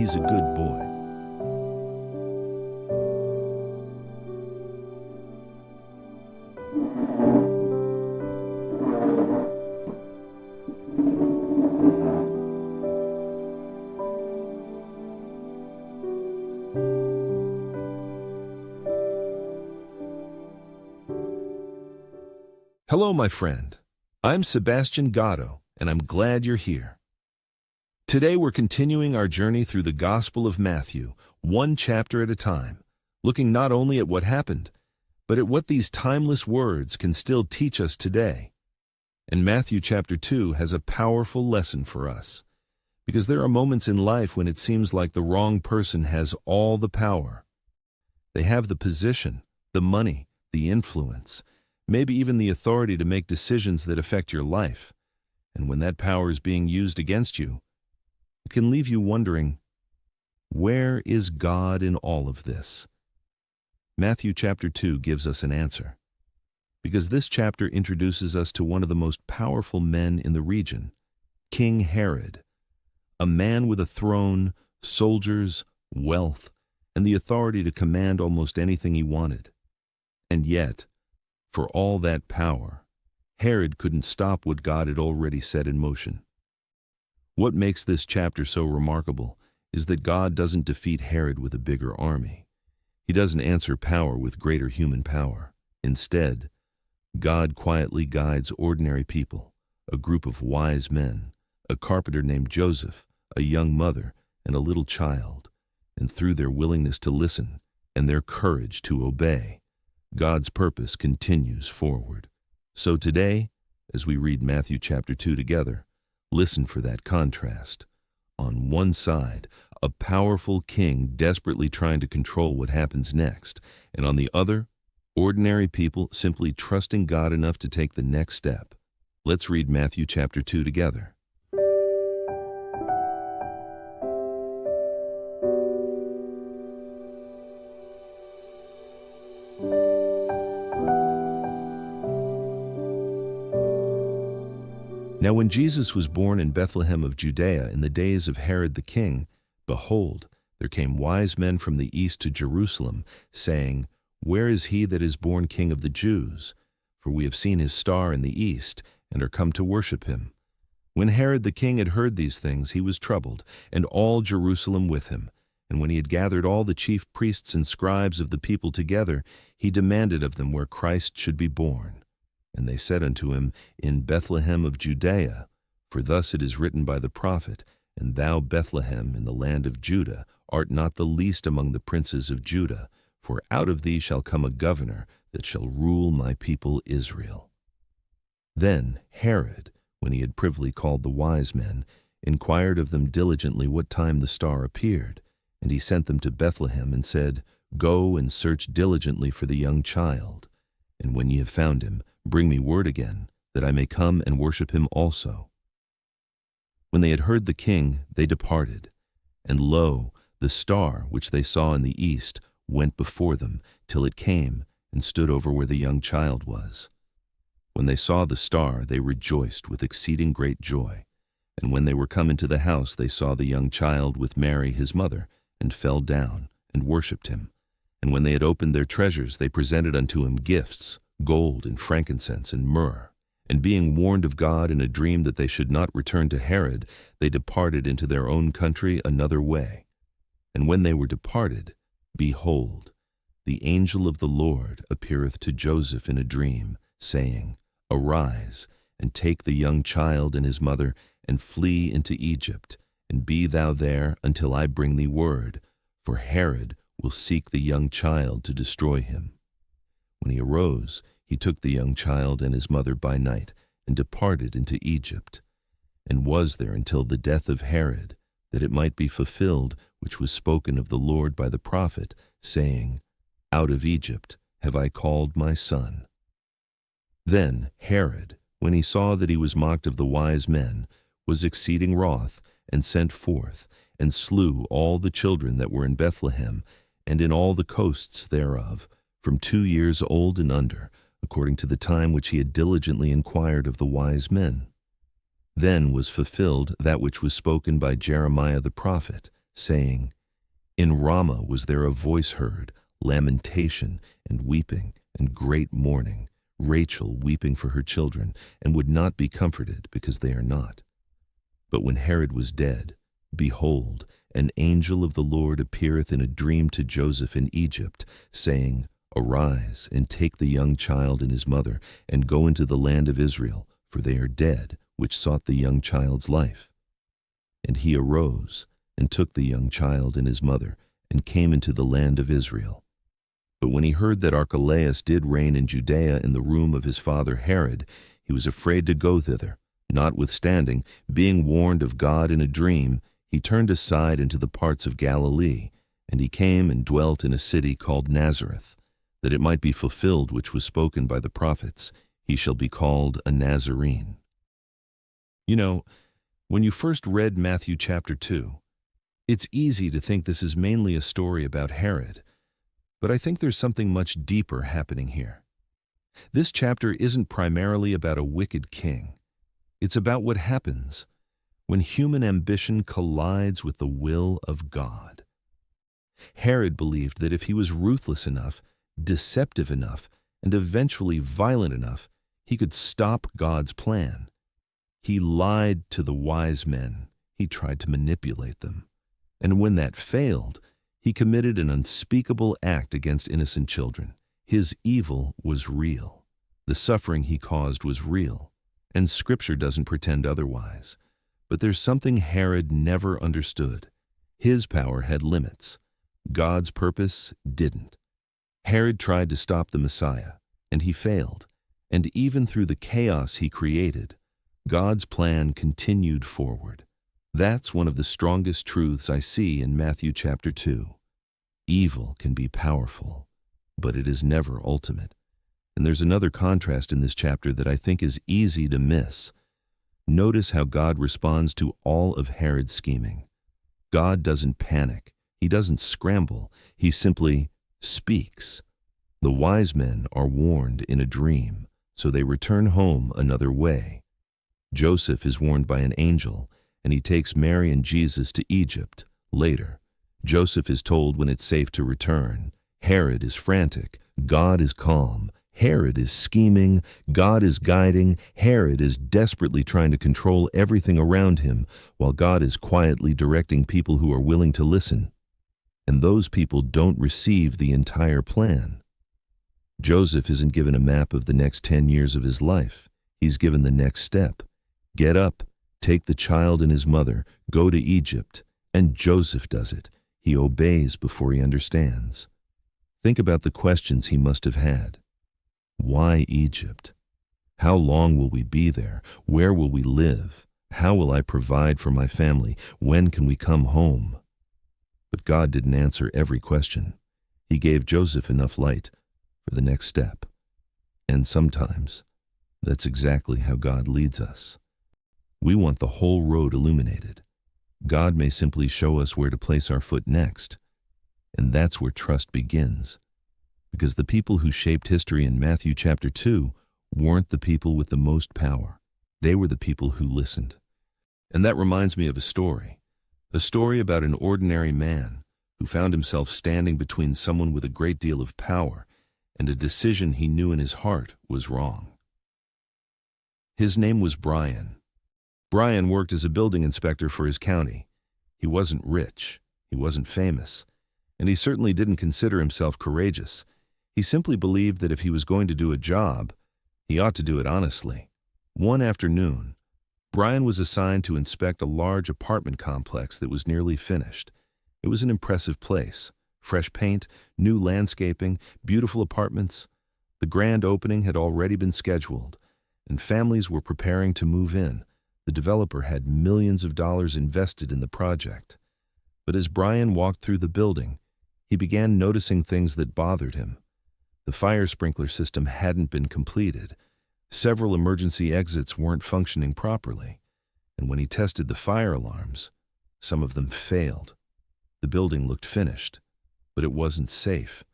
he's a good boy. Hello, my friend. I'm Sebastian Gatto, and I'm glad you're here. Today we're continuing our journey through the Gospel of Matthew, one chapter at a time, looking not only at what happened, but at what these timeless words can still teach us today. And Matthew chapter 2 has a powerful lesson for us, because there are moments in life when it seems like the wrong person has all the power. They have the position, the money, the influence, maybe even the authority to make decisions that affect your life. And when that power is being used against you, it can leave you wondering, where is God in all of this? Matthew chapter 2 gives us an answer, because this chapter introduces us to one of the most powerful men in the region, King Herod, a man with a throne, soldiers, wealth, and the authority to command almost anything he wanted. And yet, for all that power, Herod couldn't stop what God had already set in motion. What makes this chapter so remarkable is that God doesn't defeat Herod with a bigger army. He doesn't answer power with greater human power. Instead, God quietly guides ordinary people, a group of wise men, a carpenter named Joseph, a young mother, and a little child, and through their willingness to listen and their courage to obey, God's purpose continues forward. So today, as we read Matthew chapter 2 together, listen for that contrast. On one side, a powerful king desperately trying to control what happens next, and on the other, ordinary people simply trusting God enough to take the next step. Let's read Matthew chapter 2 together. Now when Jesus was born in Bethlehem of Judea in the days of Herod the king, behold, there came wise men from the east to Jerusalem, saying, Where is he that is born King of the Jews? For we have seen his star in the east, and are come to worship him. When Herod the king had heard these things, he was troubled, and all Jerusalem with him. And when he had gathered all the chief priests and scribes of the people together, he demanded of them where Christ should be born. And they said unto him, In Bethlehem of Judea, for thus it is written by the prophet, And thou, Bethlehem, in the land of Judah, art not the least among the princes of Judah, for out of thee shall come a governor that shall rule my people Israel. Then Herod, when he had privily called the wise men, inquired of them diligently what time the star appeared. And he sent them to Bethlehem, and said, Go and search diligently for the young child, and when ye have found him, bring me word again, that I may come and worship him also. When they had heard the king, they departed. And lo, the star which they saw in the east went before them, till it came and stood over where the young child was. When they saw the star, they rejoiced with exceeding great joy. And when they were come into the house, they saw the young child with Mary his mother, and fell down and worshipped him. And when they had opened their treasures, they presented unto him gifts, gold and frankincense and myrrh. And being warned of God in a dream that they should not return to Herod, they departed into their own country another way. And when they were departed, behold, the angel of the Lord appeareth to Joseph in a dream, saying, Arise, and take the young child and his mother, and flee into Egypt, and be thou there until I bring thee word, for Herod will seek the young child to destroy him. When he arose, he took the young child and his mother by night, and departed into Egypt, and was there until the death of Herod, that it might be fulfilled which was spoken of the Lord by the prophet, saying, Out of Egypt have I called my son. Then Herod, when he saw that he was mocked of the wise men, was exceeding wroth, and sent forth, and slew all the children that were in Bethlehem, and in all the coasts thereof, from 2 years old and under, according to the time which he had diligently inquired of the wise men. Then was fulfilled that which was spoken by Jeremiah the prophet, saying, "In Ramah was there a voice heard, lamentation and weeping and great mourning, Rachel weeping for her children, and would not be comforted, because they are not." But when Herod was dead, behold, an angel of the Lord appeareth in a dream to Joseph in Egypt, saying, "Arise, and take the young child and his mother, and go into the land of Israel, for they are dead, which sought the young child's life." And he arose, and took the young child and his mother, and came into the land of Israel. But when he heard that Archelaus did reign in Judea in the room of his father Herod, he was afraid to go thither. Notwithstanding, being warned of God in a dream, he turned aside into the parts of Galilee, and he came and dwelt in a city called Nazareth, that it might be fulfilled which was spoken by the prophets, "He shall be called a Nazarene." You know, when you first read Matthew chapter 2, it's easy to think this is mainly a story about Herod, but I think there's something much deeper happening here. This chapter isn't primarily about a wicked king. It's about what happens when human ambition collides with the will of God. Herod believed that if he was ruthless enough, deceptive enough, and eventually violent enough, he could stop God's plan. He lied to the wise men. He tried to manipulate them. And when that failed, he committed an unspeakable act against innocent children. His evil was real. The suffering he caused was real. And Scripture doesn't pretend otherwise. But there's something Herod never understood. His power had limits. God's purpose didn't. Herod tried to stop the Messiah, and he failed. And even through the chaos he created, God's plan continued forward. That's one of the strongest truths I see in Matthew chapter 2. Evil can be powerful, but it is never ultimate. And there's another contrast in this chapter that I think is easy to miss. Notice how God responds to all of Herod's scheming. God doesn't panic. He doesn't scramble. He simply speaks. The wise men are warned in a dream, so they return home another way. Joseph is warned by an angel, and he takes Mary and Jesus to Egypt later. Joseph is told when it's safe to return. Herod is frantic. God is calm. Herod is scheming. God is guiding. Herod is desperately trying to control everything around him, while God is quietly directing people who are willing to listen. And those people don't receive the entire plan. Joseph isn't given a map of the next 10 years of his life. He's given the next step. Get up, take the child and his mother, go to Egypt. And Joseph does it. He obeys before he understands. Think about the questions he must have had. Why Egypt? How long will we be there? Where will we live? How will I provide for my family? When can we come home? But God didn't answer every question. He gave Joseph enough light for the next step. And sometimes, that's exactly how God leads us. We want the whole road illuminated. God may simply show us where to place our foot next. And that's where trust begins. Because the people who shaped history in Matthew chapter 2 weren't the people with the most power. They were the people who listened. And that reminds me of a story about an ordinary man who found himself standing between someone with a great deal of power and a decision he knew in his heart was wrong. His name was Brian. Brian worked as a building inspector for his county. He wasn't rich, he wasn't famous, and he certainly didn't consider himself courageous. He simply believed that if he was going to do a job, he ought to do it honestly. One afternoon, Brian was assigned to inspect a large apartment complex that was nearly finished. It was an impressive place. Fresh paint, new landscaping, beautiful apartments. The grand opening had already been scheduled, and families were preparing to move in. The developer had millions of dollars invested in the project. But as Brian walked through the building, he began noticing things that bothered him. The fire sprinkler system hadn't been completed. Several emergency exits weren't functioning properly. And when he tested the fire alarms, some of them failed. The building looked finished, but it wasn't safe.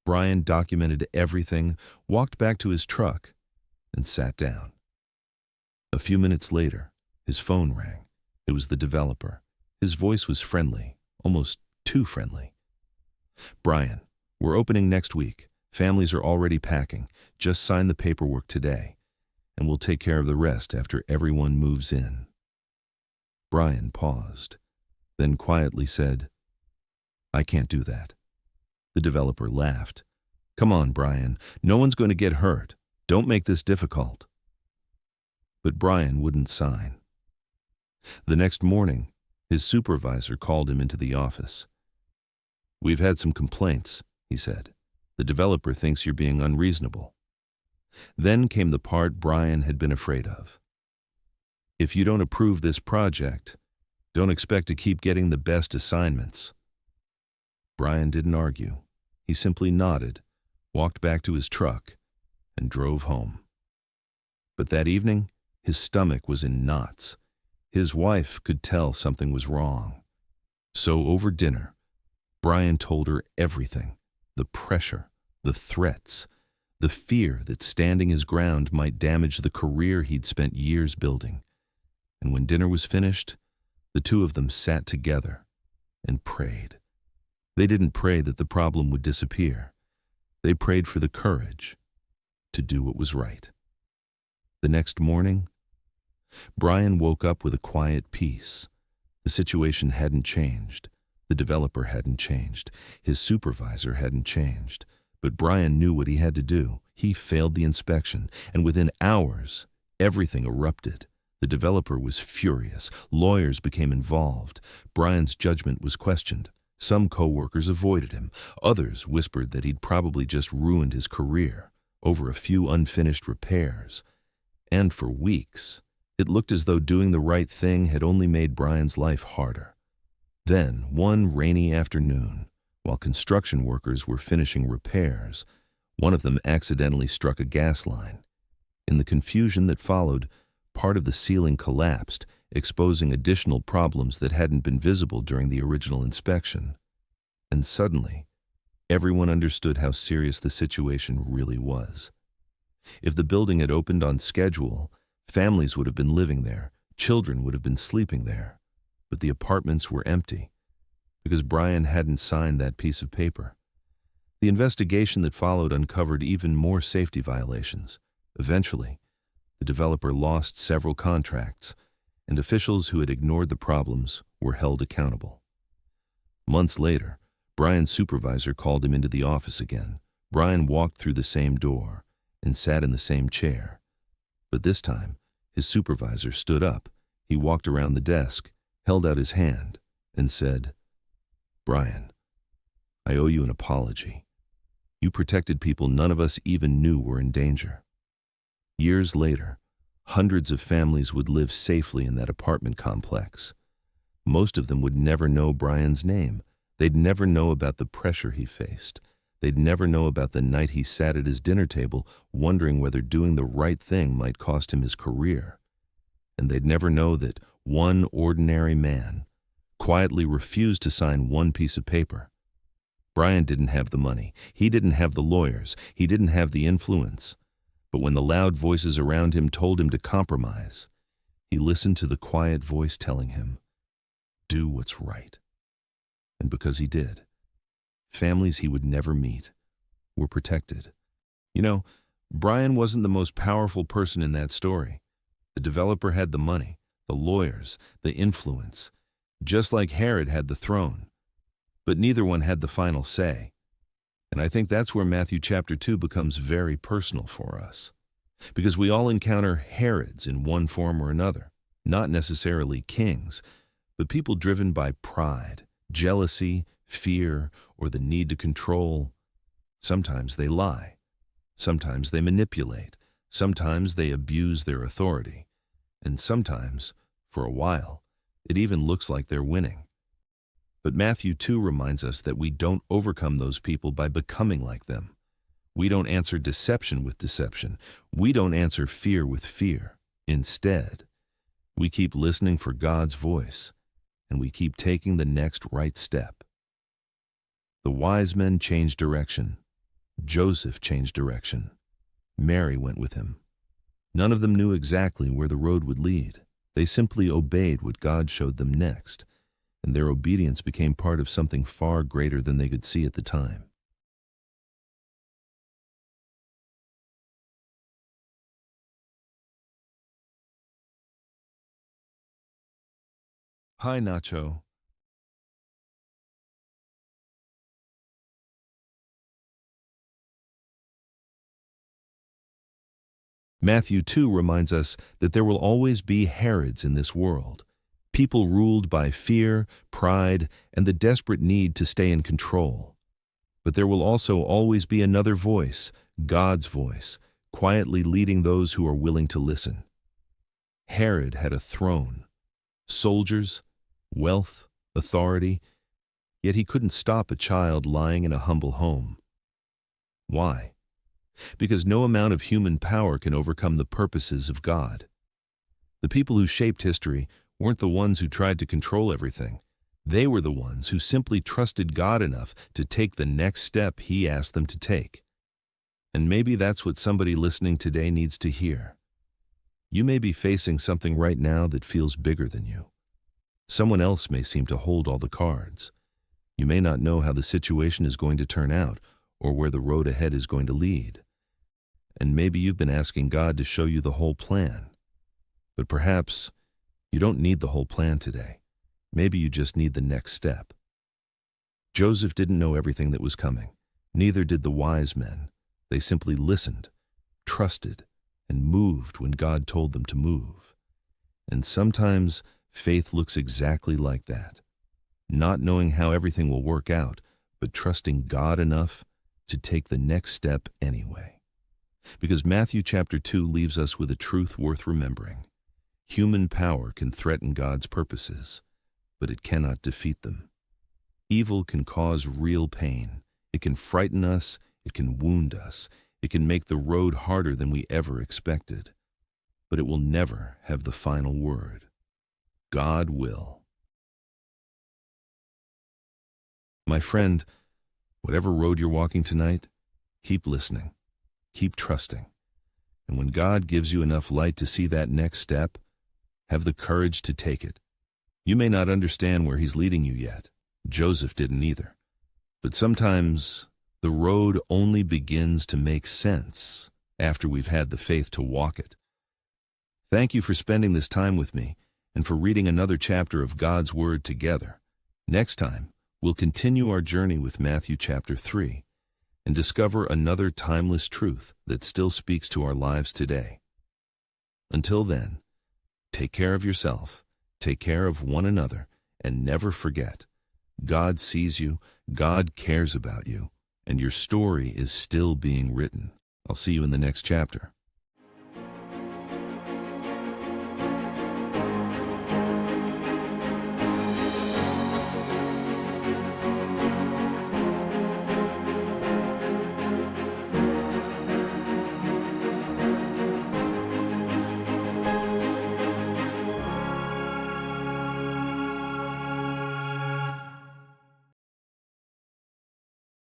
Brian documented everything, walked back to his truck, and sat down. A few minutes later, his phone rang. It was the developer. His voice was friendly, almost too friendly. "Brian, we're opening next week. Families are already packing. Just sign the paperwork today, and we'll take care of the rest after everyone moves in." Brian paused, then quietly said, "I can't do that." The developer laughed. "Come on, Brian. No one's going to get hurt. Don't make this difficult." But Brian wouldn't sign. The next morning, his supervisor called him into the office. "We've had some complaints," he said. "The developer thinks you're being unreasonable." Then came the part Brian had been afraid of. "If you don't approve this project, don't expect to keep getting the best assignments." Brian didn't argue. He simply nodded, walked back to his truck, and drove home. But that evening, his stomach was in knots. His wife could tell something was wrong. So over dinner, Brian told her everything: the pressure, the threats, the fear that standing his ground might damage the career he'd spent years building. And when dinner was finished, the two of them sat together and prayed. They didn't pray that the problem would disappear. They prayed for the courage to do what was right. The next morning, Brian woke up with a quiet peace. The situation hadn't changed. The developer hadn't changed. His supervisor hadn't changed. But Brian knew what he had to do. He failed the inspection, and within hours, everything erupted. The developer was furious. Lawyers became involved. Brian's judgment was questioned. Some co-workers avoided him. Others whispered that he'd probably just ruined his career over a few unfinished repairs. And for weeks, it looked as though doing the right thing had only made Brian's life harder. Then, one rainy afternoon, while construction workers were finishing repairs, one of them accidentally struck a gas line. In the confusion that followed, part of the ceiling collapsed, exposing additional problems that hadn't been visible during the original inspection. And suddenly, everyone understood how serious the situation really was. If the building had opened on schedule, families would have been living there, children would have been sleeping there. But the apartments were empty, because Brian hadn't signed that piece of paper. The investigation that followed uncovered even more safety violations. Eventually, the developer lost several contracts, and officials who had ignored the problems were held accountable. Months later, Brian's supervisor called him into the office again. Brian walked through the same door and sat in the same chair. But this time, his supervisor stood up. He walked around the desk, held out his hand, and said, "Brian, I owe you an apology. You protected people none of us even knew were in danger." Years later, hundreds of families would live safely in that apartment complex. Most of them would never know Brian's name. They'd never know about the pressure he faced. They'd never know about the night he sat at his dinner table wondering whether doing the right thing might cost him his career. And they'd never know that one ordinary man quietly refused to sign one piece of paper. Brian didn't have the money. He didn't have the lawyers. He didn't have the influence. But when the loud voices around him told him to compromise, he listened to the quiet voice telling him, "Do what's right." And because he did, families he would never meet were protected. You know, Brian wasn't the most powerful person in that story. The developer had the money, the lawyers, the influence, just like Herod had the throne. But neither one had the final say. And I think that's where Matthew chapter 2 becomes very personal for us. Because we all encounter Herods in one form or another, not necessarily kings, but people driven by pride, jealousy, fear, or the need to control. Sometimes they lie. Sometimes they manipulate. Sometimes they abuse their authority. And sometimes, for a while, it even looks like they're winning. But Matthew 2 reminds us that we don't overcome those people by becoming like them. We don't answer deception with deception. We don't answer fear with fear. Instead, we keep listening for God's voice, and we keep taking the next right step. The wise men changed direction. Joseph changed direction. Mary went with him. None of them knew exactly where the road would lead. They simply obeyed what God showed them next. and their obedience became part of something far greater than they could see at the time. Hi, Nacho. Matthew 2 reminds us that there will always be Herods in this world, people ruled by fear, pride, and the desperate need to stay in control. But there will also always be another voice, God's voice, quietly leading those who are willing to listen. Herod had a throne, soldiers, wealth, authority, yet he couldn't stop a child lying in a humble home. Why? Because no amount of human power can overcome the purposes of God. The people who shaped history weren't the ones who tried to control everything. They were the ones who simply trusted God enough to take the next step He asked them to take. And maybe that's what somebody listening today needs to hear. You may be facing something right now that feels bigger than you. Someone else may seem to hold all the cards. You may not know how the situation is going to turn out or where the road ahead is going to lead. And maybe you've been asking God to show you the whole plan. But perhaps you don't need the whole plan today. Maybe you just need the next step. Joseph didn't know everything that was coming. Neither did the wise men. They simply listened, trusted, and moved when God told them to move. And sometimes faith looks exactly like that. Not knowing how everything will work out, but trusting God enough to take the next step anyway. Because Matthew chapter 2 leaves us with a truth worth remembering. Human power can threaten God's purposes, but it cannot defeat them. Evil can cause real pain. It can frighten us. It can wound us. It can make the road harder than we ever expected. But it will never have the final word. God will. My friend, whatever road you're walking tonight, keep listening. Keep trusting. And when God gives you enough light to see that next step, have the courage to take it. You may not understand where He's leading you yet. Joseph didn't either. But sometimes the road only begins to make sense after we've had the faith to walk it. Thank you for spending this time with me and for reading another chapter of God's Word together. Next time, we'll continue our journey with Matthew chapter 3. And discover another timeless truth that still speaks to our lives today. Until then, take care of yourself, take care of one another, and never forget, God sees you, God cares about you, and your story is still being written. I'll see you in the next chapter.